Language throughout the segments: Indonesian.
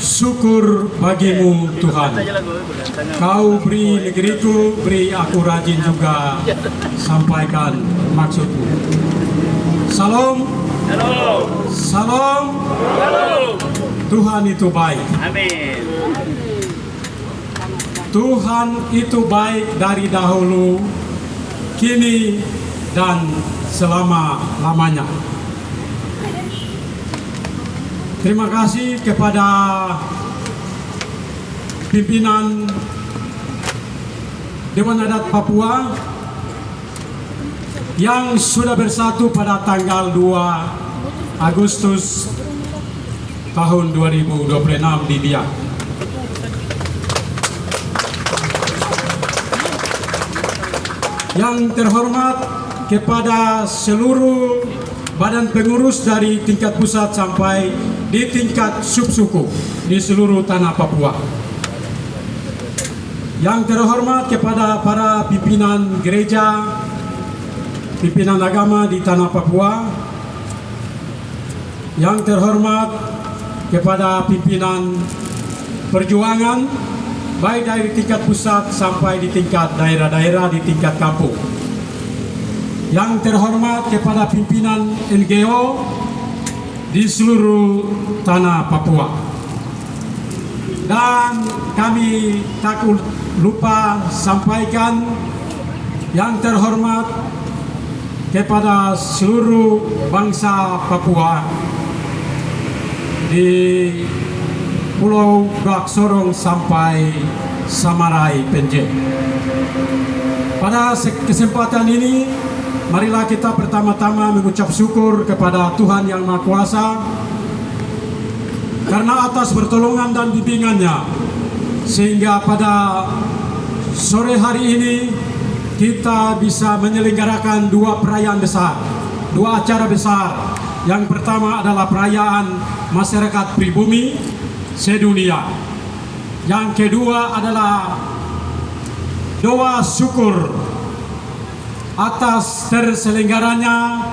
Syukur bagimu Tuhan. Kau beri negeriku, beri aku rajin juga sampaikan maksudmu. Salam. Salam. Tuhan itu baik. Amin. Tuhan itu baik dari dahulu, kini, dan selama-lamanya. Terima kasih kepada pimpinan Dewan Adat Papua yang sudah bersatu pada tanggal 2 Agustus tahun 2026 di Biak. Yang terhormat kepada seluruh badan pengurus dari tingkat pusat sampai di tingkat subsuku di seluruh tanah Papua. Yang terhormat kepada para pimpinan gereja, pimpinan agama di tanah Papua. Yang terhormat kepada pimpinan perjuangan baik dari tingkat pusat sampai di tingkat daerah-daerah, di tingkat kampung. Yang terhormat kepada pimpinan NGO di seluruh tanah Papua. Dan kami tak lupa sampaikan yang terhormat kepada seluruh bangsa Papua di Pulau Gak Sorong sampai Samarai Penjeng. Pada kesempatan ini, marilah kita pertama-tama mengucap syukur kepada Tuhan Yang Maha Kuasa karena atas pertolongan dan bimbingannya, sehingga pada sore hari ini kita bisa menyelenggarakan dua perayaan besar, dua acara besar. Yang pertama adalah perayaan masyarakat pribumi sedunia. Yang kedua adalah doa syukur atas terselenggaranya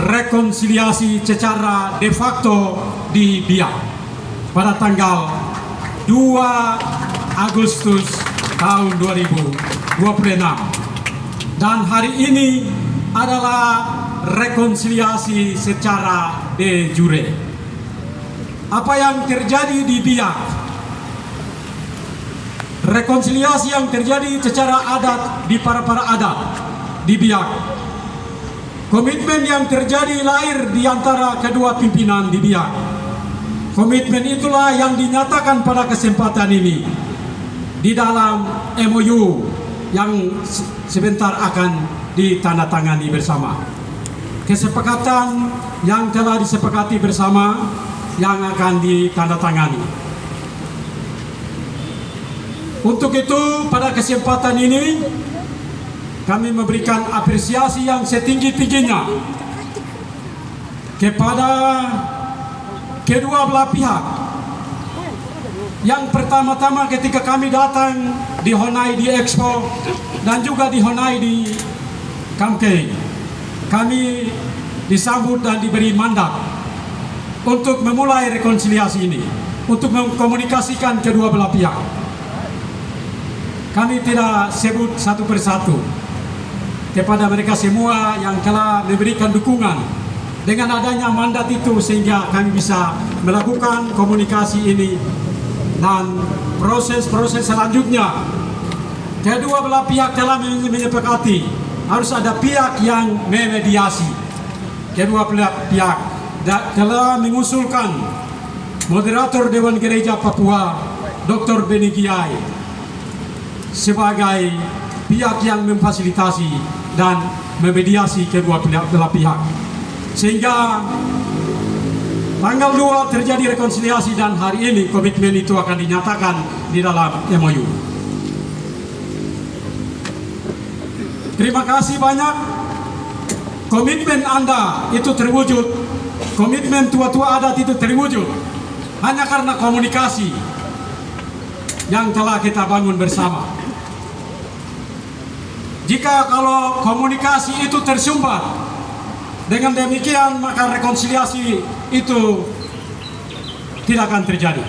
rekonsiliasi secara de facto di Biak pada tanggal 2 Agustus tahun 2026. Dan hari ini adalah rekonsiliasi secara de jure. Apa yang terjadi di Biak, rekonsiliasi yang terjadi secara adat di para adat di Biak, komitmen yang terjadi lahir di antara kedua pimpinan di Biak. Komitmen itulah yang dinyatakan pada kesempatan ini di dalam MOU yang sebentar akan ditandatangani bersama. Kesepakatan yang telah disepakati bersama yang akan ditandatangani. Untuk itu, pada kesempatan ini kami memberikan apresiasi yang setinggi-tingginya kepada kedua belah pihak. Yang pertama-tama ketika kami datang di Honai di Expo dan juga di Honai di Kamkei, kami disambut dan diberi mandat untuk memulai rekonsiliasi ini, untuk mengkomunikasikan kedua belah pihak. Kami tidak sebut satu persatu kepada mereka semua yang telah memberikan dukungan dengan adanya mandat itu, sehingga kami bisa melakukan komunikasi ini. Dan proses-proses selanjutnya kedua belah pihak telah menyepakati harus ada pihak yang memediasi. Kedua belah pihak telah mengusulkan moderator Dewan Gereja Papua Dr. Beni Kiai sebagai pihak yang memfasilitasi dan memediasi kedua belah pihak, sehingga tanggal 2 terjadi rekonsiliasi dan hari ini komitmen itu akan dinyatakan di dalam MOU. Terima kasih banyak. Komitmen Anda itu terwujud, komitmen tua-tua adat itu terwujud hanya karena komunikasi yang telah kita bangun bersama. Jika kalau komunikasi itu tersumbat, dengan demikian maka rekonsiliasi itu tidak akan terjadi.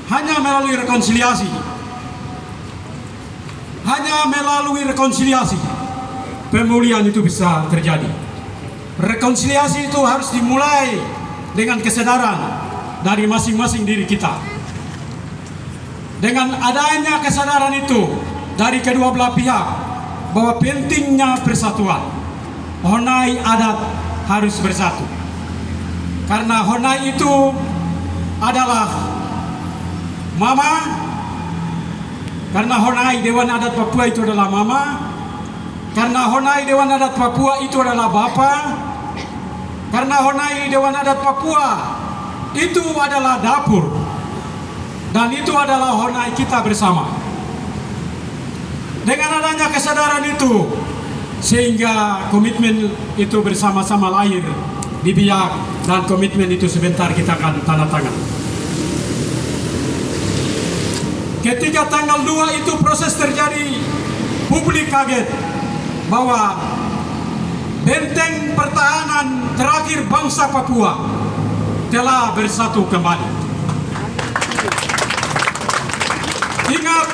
hanya melalui rekonsiliasi. Hanya melalui rekonsiliasi pemulihan itu bisa terjadi. Rekonsiliasi itu harus dimulai dengan kesadaran dari masing-masing diri kita. Dengan adanya kesadaran itu dari kedua belah pihak bahwa pentingnya persatuan, Honai adat harus bersatu. Karena Honai itu adalah mama, karena Honai Dewan Adat Papua itu adalah mama, karena Honai Dewan Adat Papua itu adalah bapa, karena Honai Dewan Adat Papua itu adalah dapur, dan itu adalah Honai kita bersama. Dengan adanya kesadaran itu, sehingga komitmen itu bersama-sama lahir di Biak, dan komitmen itu sebentar kita akan tanda tangan. Ketika tanggal 2 itu proses terjadi, publik kaget bahwa benteng pertahanan terakhir bangsa Papua telah bersatu kembali. Ingat,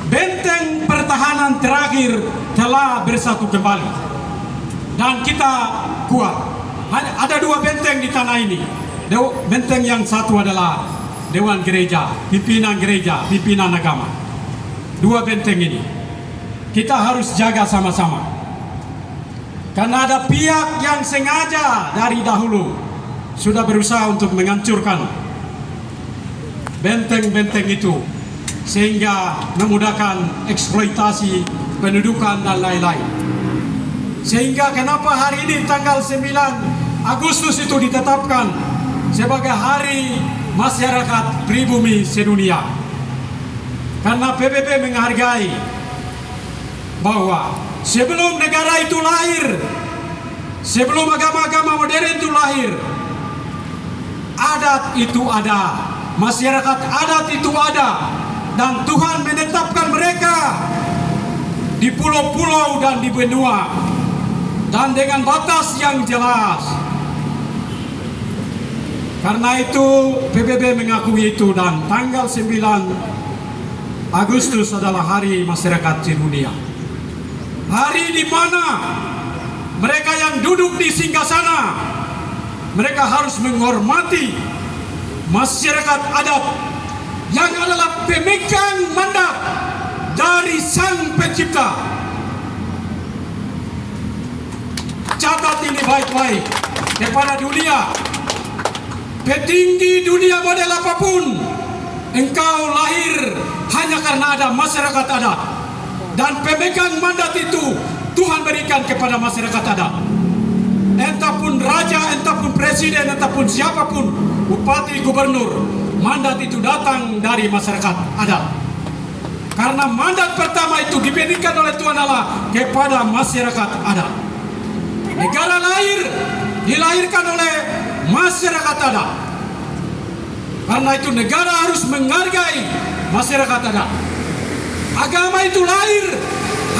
benteng pertahanan terakhir telah bersatu kembali, dan kita kuat. Ada 2 benteng di tanah ini. Benteng yang satu adalah Dewan Gereja, pimpinan agama. 2 benteng ini kita harus jaga sama-sama. Karena ada pihak yang sengaja dari dahulu sudah berusaha untuk menghancurkan benteng-benteng itu, sehingga memudahkan eksploitasi pendudukan dan lain-lain. Sehingga kenapa hari ini tanggal 9 Agustus itu ditetapkan sebagai Hari Masyarakat Pribumi Sedunia. Karena PBB menghargai bahwa sebelum negara itu lahir, sebelum agama-agama modern itu lahir, adat itu ada, masyarakat adat itu ada, dan Tuhan menetapkan mereka di pulau-pulau dan di benua, dan dengan batas yang jelas. Karena itu PBB mengakui itu, dan tanggal 9 Agustus adalah Hari Masyarakat Sedunia. Hari di mana mereka yang duduk di singgasana, mereka harus menghormati masyarakat adat yang adalah pemegang mandat dari Sang Pencipta. Catat ini baik-baik kepada dunia. Petinggi dunia model apapun, engkau lahir hanya karena ada masyarakat adat, dan pemegang mandat itu Tuhan berikan kepada masyarakat adat. Entahpun raja, entahpun presiden, entahpun siapapun, bupati, gubernur, mandat itu datang dari masyarakat adat. Karena mandat pertama itu diberikan oleh Tuhan Allah kepada masyarakat adat. Negara lahir dilahirkan oleh masyarakat adat. Karena itu negara harus menghargai masyarakat adat. Agama itu lahir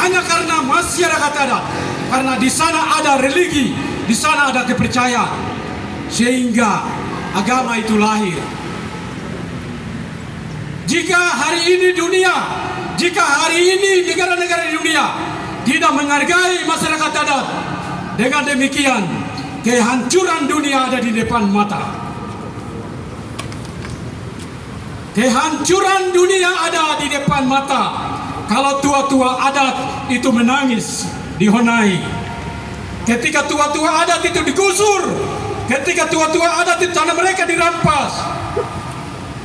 hanya karena masyarakat adat. Karena di sana ada religi, di sana ada kepercayaan, sehingga agama itu lahir. Jika hari ini negara-negara di dunia tidak menghargai masyarakat adat, dengan demikian kehancuran dunia ada di depan mata. Kehancuran dunia ada di depan mata kalau tua-tua adat itu menangis di Honai. Ketika tua-tua adat itu digusur, ketika tua-tua adat itu tanah mereka dirampas,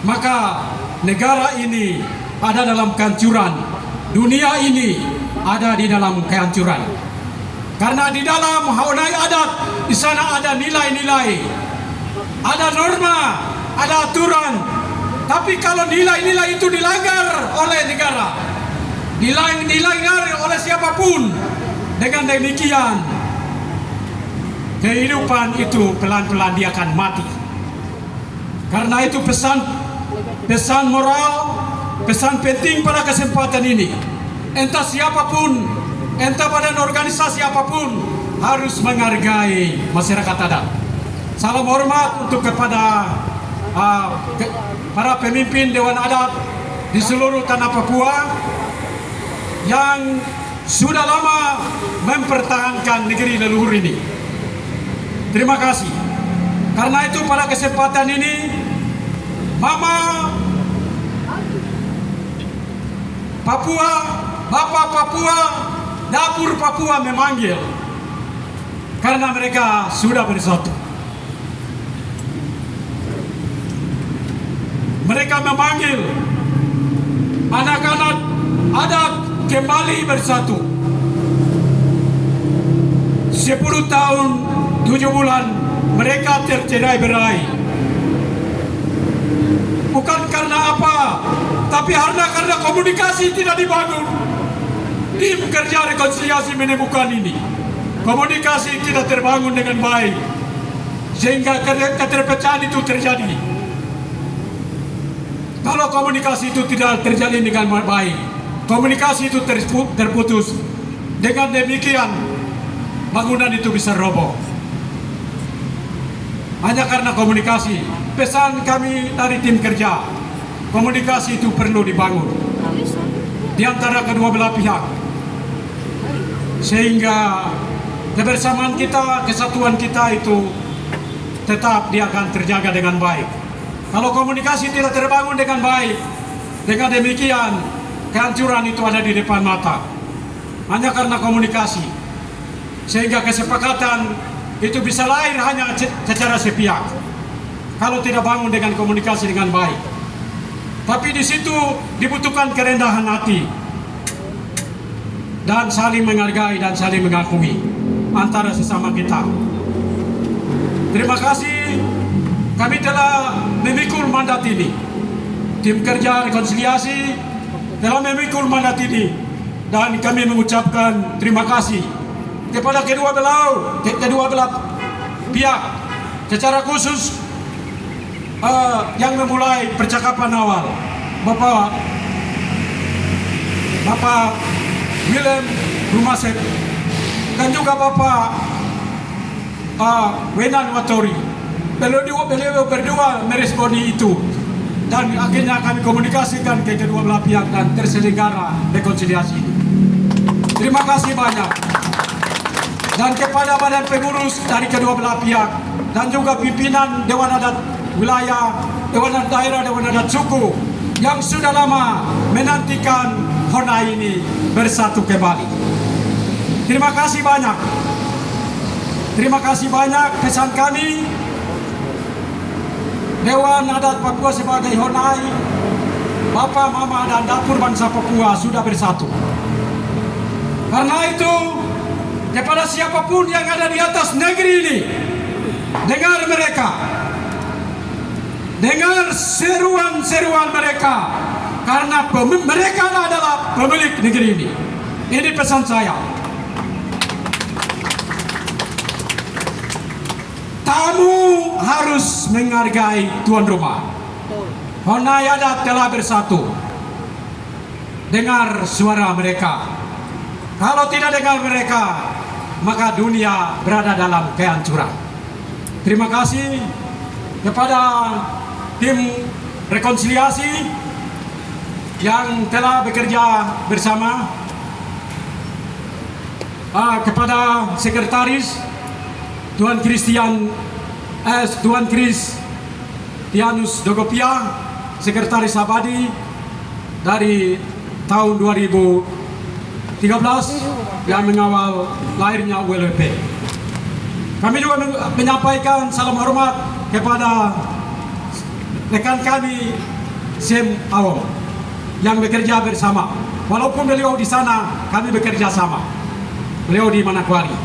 maka negara ini ada dalam kehancuran. Dunia ini ada di dalam kehancuran. Karena di dalam Honai adat, di sana ada nilai-nilai, ada norma, ada aturan. Tapi kalau nilai-nilai itu dilanggar oleh negara, dilanggar oleh siapapun, dengan demikian kehidupan itu pelan-pelan dia akan mati. Karena itu pesan moral, pesan penting pada kesempatan ini, entah siapapun, entah badan organisasi apapun, harus menghargai masyarakat adat. Salam hormat untuk kepada para pemimpin Dewan Adat di seluruh tanah Papua yang sudah lama mempertahankan negeri leluhur ini. Terima kasih. Karena itu pada kesempatan ini Mama Papua, Bapak Papua, Dapur Papua memanggil karena mereka sudah bersatu. Mereka memanggil anak-anak adat kembali bersatu. 10 tahun 7 bulan mereka tercerai berai. Bukan karena apa, tapi karena komunikasi tidak dibangun. Tim kerja rekonsiliasi menemukan ini. Komunikasi tidak terbangun dengan baik, sehingga keterpecahan itu terjadi. Kalau komunikasi itu tidak terjadi dengan baik, komunikasi itu terputus, dengan demikian bangunan itu bisa roboh. Hanya karena komunikasi. Pesan kami dari tim kerja, komunikasi itu perlu dibangun di antara kedua belah pihak, sehingga kebersamaan kita, kesatuan kita itu tetap dia akan terjaga dengan baik. Kalau komunikasi tidak terbangun dengan baik, dengan demikian kehancuran itu ada di depan mata. Hanya karena komunikasi, sehingga kesepakatan itu bisa lahir hanya secara sepihak. Kalau tidak bangun dengan komunikasi dengan baik, tapi di situ dibutuhkan kerendahan hati dan saling menghargai dan saling mengakui antara sesama kita. Terima kasih. Kami telah memikul mandat ini. Tim kerja rekonsiliasi telah memikul mandat ini, dan kami mengucapkan terima kasih kepada kedua belah pihak, secara khusus yang memulai percakapan awal, Bapak Willem Rumasep dan juga Bapak Wenan Watori. Beliau berdua meresponi itu, dan akhirnya kami komunikasikan ke kedua belah pihak dan terselenggara rekonsiliasi. Terima kasih banyak. Dan kepada badan pengurus dari kedua belah pihak dan juga pimpinan Dewan Adat Wilayah, Dewan Adat Daerah, Dewan Adat Suku yang sudah lama menantikan Hona ini bersatu kembali. Terima kasih banyak. Terima kasih banyak. Pesan kami, Dewan Adat Papua sebagai Honai, Bapak, Mama, dan Dapur Bangsa Papua sudah bersatu. Karena itu, kepada siapapun yang ada di atas negeri ini, dengar mereka, dengar seruan-seruan mereka, karena mereka adalah pemilik negeri ini. Ini pesan saya. Tamu harus menghargai tuan rumah. Honai adat telah bersatu. Dengar suara mereka. Kalau tidak dengar mereka, maka dunia berada dalam kehancuran. Terima kasih kepada tim rekonsiliasi yang telah bekerja bersama, kepada sekretaris Tuan Kristianus Dogopia, sekretaris abadi dari tahun 2013 yang mengawal lahirnya ULP. Kami juga menyampaikan salam hormat kepada rekan kami Sem Awam yang bekerja bersama. Walaupun beliau di sana, kami bekerja sama. Beliau di Manokwari.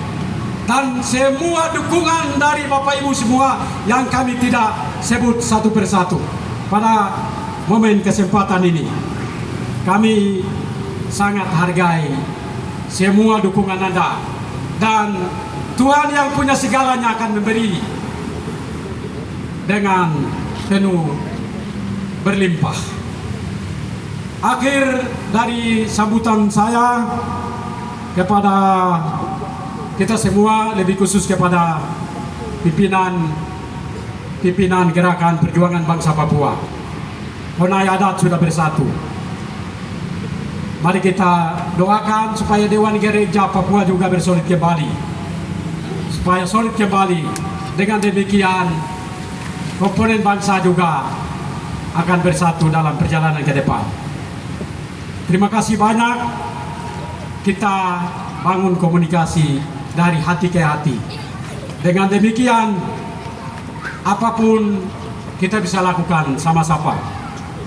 Dan semua dukungan dari Bapak Ibu semua yang kami tidak sebut satu persatu pada momen kesempatan ini. Kami sangat hargai semua dukungan Anda, dan Tuhan yang punya segalanya akan memberi dengan penuh berlimpah. Akhir dari sambutan saya kepada kita semua, lebih khusus kepada pimpinan pimpinan Gerakan Perjuangan Bangsa Papua. Honai adat sudah bersatu. Mari kita doakan supaya Dewan Gereja Papua juga bersolid kembali. Supaya solid kembali. Dengan demikian, komponen bangsa juga akan bersatu dalam perjalanan ke depan. Terima kasih banyak. Kita bangun komunikasi dari hati ke hati. Dengan demikian, apapun kita bisa lakukan sama-sama.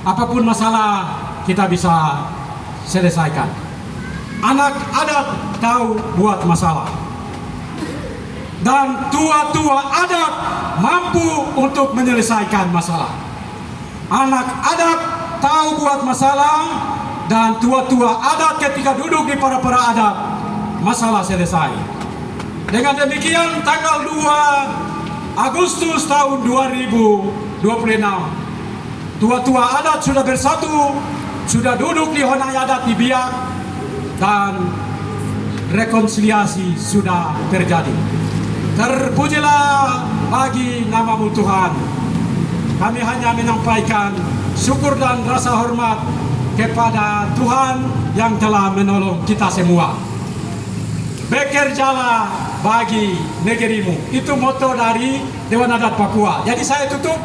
Apapun masalah kita bisa selesaikan. Anak adat tahu buat masalah. Dan tua-tua adat mampu untuk menyelesaikan masalah. Anak adat tahu buat masalah dan tua-tua adat ketika duduk di para adat, masalah selesai. Dengan demikian tanggal 2 Agustus tahun 2026, tua-tua adat sudah bersatu, sudah duduk di Honai adat di Biak, dan rekonsiliasi sudah terjadi. Terpujilah bagi namamu Tuhan. Kami hanya menyampaikan syukur dan rasa hormat kepada Tuhan yang telah menolong kita semua. Bekerjalah bagi negerimu. Itu moto dari Dewan Adat Papua. Jadi saya tutup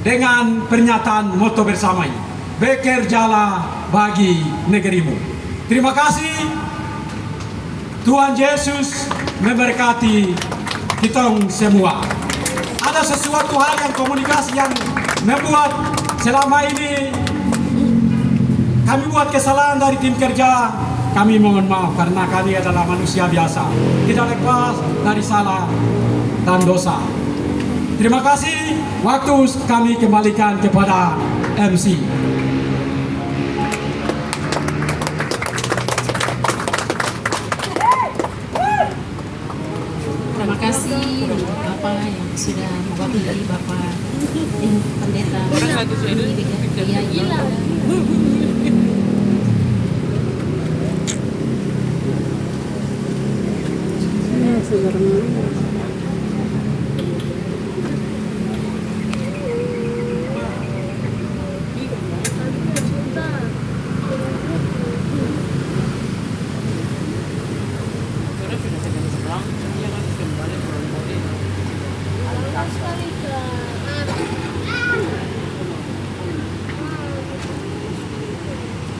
dengan pernyataan moto bersama ini. Bekerjalah bagi negerimu. Terima kasih. Tuhan Yesus memberkati kita semua. Ada sesuatu hal yang komunikasi yang membuat selama ini kami buat kesalahan dari tim kerja. Kami mohon maaf karena kami adalah manusia biasa, tidak lepas dari salah dan dosa. Terima kasih. Waktu kami kembalikan kepada MC. Terima kasih Bapak yang sudah mewakili Bapak Pendeta Iya Gila. Sebenarnya